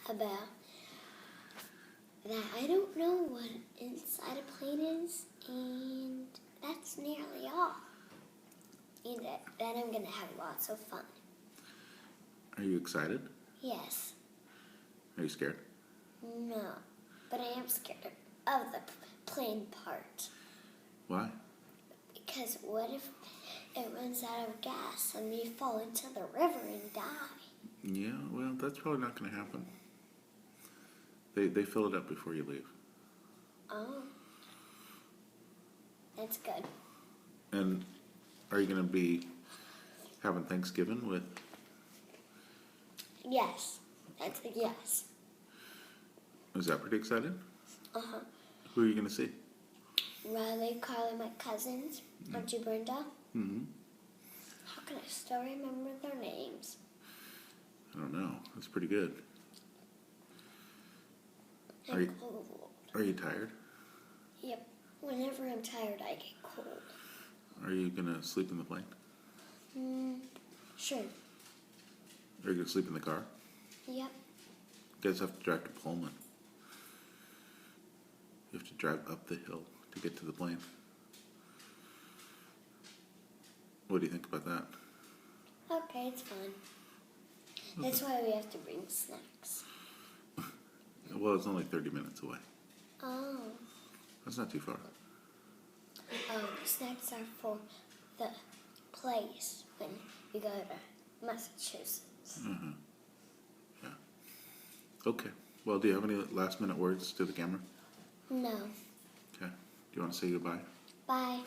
about that I don't know what inside a plane is, and that's nearly all. And then I'm going to have lots of fun. Are you excited? Yes. Are you scared? No. But I am scared of the plane part. Why? Because what if it runs out of gas and we fall into the river and die? Yeah, well, that's probably not going to happen. They fill it up before you leave. Oh. That's good. And are you going to be having Thanksgiving with... Yes. That's a yes. Is that pretty exciting? Uh-huh. Who are you going to see? Riley, Carly, my cousins, Auntie Brenda. Mm-hmm. How can I still remember their names? I don't know. That's pretty good. I'm cold. Are you tired? Yep. Whenever I'm tired, I get cold. Are you going to sleep in the plane? Sure. Are you going to sleep in the car? Yep. You guys have to drive to Pullman. You have to drive up the hill to get to the plane. What do you think about that? Okay, it's fine. That's why we have to bring snacks. Well, it's only 30 minutes away. Oh. That's not too far. Snacks are for the place when we go to Massachusetts. Uh-huh. Yeah. Okay. Well, do you have any last minute words to the camera? No. Okay. Do you want to say goodbye? Bye.